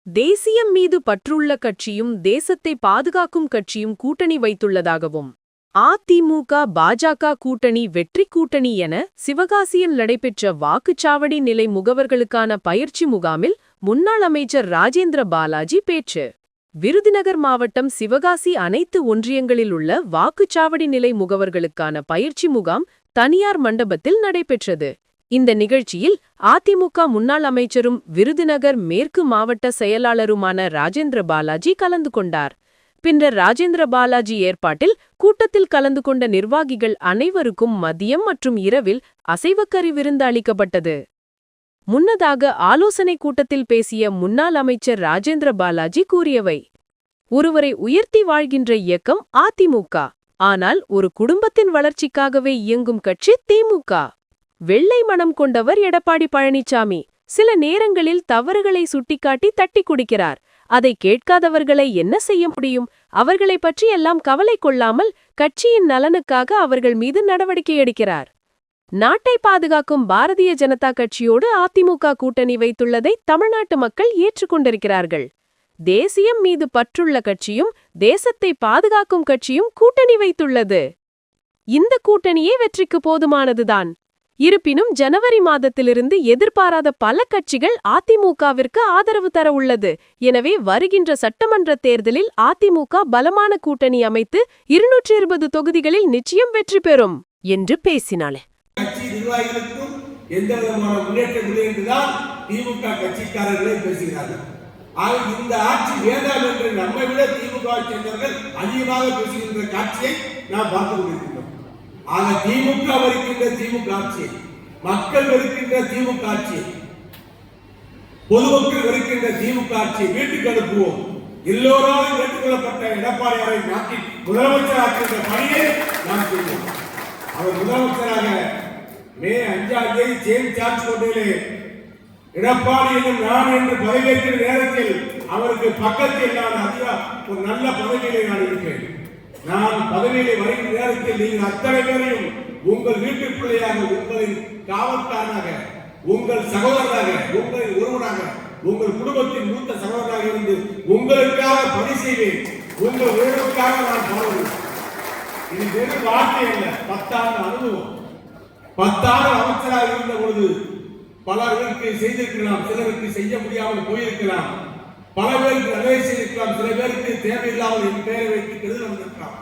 தேசியம் மீது பற்றுள்ள கட்சியும் தேசத்தை பாதுகாக்கும் கட்சியும் கூட்டணி வைத்துள்ளதாகவும் அதிமுக பாஜக கூட்டணி வெற்றி கூட்டணி என சிவகாசியில் நடைபெற்ற வாக்குச்சாவடி நிலை முகவர்களுக்கான பயிற்சி முகாமில் முன்னாள் அமைச்சர் ராஜேந்திர பாலாஜி பேச்சு. விருதுநகர் மாவட்டம் சிவகாசி அனைத்து ஒன்றியங்களில் உள்ள வாக்குச்சாவடி நிலை முகவர்களுக்கான பயிற்சி முகாம் தனியார் மண்டபத்தில் நடைபெற்றது. இந்த நிகழ்ச்சியில் அதிமுக முன்னாள் அமைச்சரும் விருதுநகர் மேற்கு மாவட்ட செயலாளருமான ராஜேந்திர பாலாஜி கலந்து கொண்டார். பின்னர் ராஜேந்திர பாலாஜி ஏற்பாட்டில் கூட்டத்தில் கலந்து கொண்ட நிர்வாகிகள் அனைவருக்கும் மதியம் மற்றும் இரவில் அசைவக்கறி விருந்து அளிக்கப்பட்டது. முன்னதாக ஆலோசனை கூட்டத்தில் பேசிய முன்னாள் அமைச்சர் ராஜேந்திர பாலாஜி கூறியவை: ஒருவரை உயர்த்தி வாழ்கின்ற இயக்கம் அதிமுக. ஆனால் ஒரு குடும்பத்தின் வளர்ச்சிக்காகவே இயங்கும் கட்சி திமுக. வெள்ளை மனம் கொண்டவர் எடப்பாடி பழனிசாமி. சில நேரங்களில் தவறுகளை சுட்டிக்காட்டி தட்டி குடிக்கிறார். அதை கேட்காதவர்களை என்ன செய்ய முடியும்? அவர்களை பற்றி எல்லாம் கவலை கொள்ளாமல் கட்சியின் நலனுக்காக அவர்கள் மீது நடவடிக்கை எடுக்கிறார். நாட்டை பாதுகாக்கும் பாரதிய ஜனதா கட்சியோடு அதிமுக கூட்டணி வைத்துள்ளதை தமிழ்நாட்டு மக்கள் ஏற்றுக்கொண்டிருக்கிறார்கள். தேசியம் மீது பற்றுள்ள கட்சியும் தேசத்தை பாதுகாக்கும் கட்சியும் கூட்டணி வைத்துள்ளது. இந்த கூட்டணியே வெற்றிக்கு போதுமானதுதான். இருப்பினும் ஜனவரி மாதத்திலிருந்து எதிர்பாராத பல கட்சிகள் அதிமுகவிற்கு ஆதரவு தர உள்ளது. எனவே வருகின்ற சட்டமன்ற தேர்தலில் அதிமுக பலமான கூட்டணி அமைத்து 220 தொகுதிகளில் நிச்சயம் வெற்றி பெறும் என்று பேசினாள். கட்சி நிர்வாகிகளுக்கும் எந்த விதமான முன்னேற்றம் இல்லை என்றுதான் திமுக கட்சிக்காரர்களே பேசுகிறார்கள். இந்த ஆட்சி வேண்டாம் என்று நம்மை விட திமுக சேர்ந்தவர்கள் அதிகமாக பேசுகின்ற காட்சியை நாம் பார்த்து கொண்டிருக்கிறோம். ஆக திமுக வருகின்ற திமுக ஆட்சி, மக்கள் வருகின்ற திமுக ஆட்சி, பொதுமக்கள் வருகின்ற திமுக ஆட்சி வீட்டுக்கு அனுப்புவோம். எல்லோராலும் ஏற்றுக்கொள்ளப்பட்ட எடப்பாடியாரை நாட்டின் முதலமைச்சர் ஆக்கின்ற பணியை நாம் செய்வோம். அவர் முதலமைச்சராக மே 5ஆம் தேதி சேஞ்ச் சார்ஜ் கொண்டிலே எடப்பாடி என்னும் நான் என்று பதவியேற்கிற நேரத்தில் அவருக்கு பக்கத்தில் நான் ஒரு நல்ல பதவியிலே நான் இருக்கிறேன். நான் பதவியிலே வருகிற நேரத்தில் நீங்கள் அத்தனை பேரையும் உங்கள் வீட்டு பிள்ளையாக, உங்களின் காவல்காரனாக, உங்கள் சகோதரராக, உங்களின் ஒருவனாக, உங்கள் குடும்பத்தின் மூத்த சகோதரராக இருந்து உங்களுக்காக பணி செய்வேன். உங்கள் உறவுக்காக நான் பாடுவேன். இது வெறும் வார்த்தை அல்ல, 10 ஆண்டு அனுபவம். 10 ஆண்டு அமைச்சராக இருந்த பொழுது பலருக்கு செய்திருக்கலாம், சிலருக்கு செய்ய முடியாமல் போயிருக்கலாம், பல பேருக்கு நல்லதை செய்திருக்கலாம், சில பேருக்கு தேவையில்லாமல் என் பெயரை வைத்து கெடுதல் வந்திருக்கலாம்.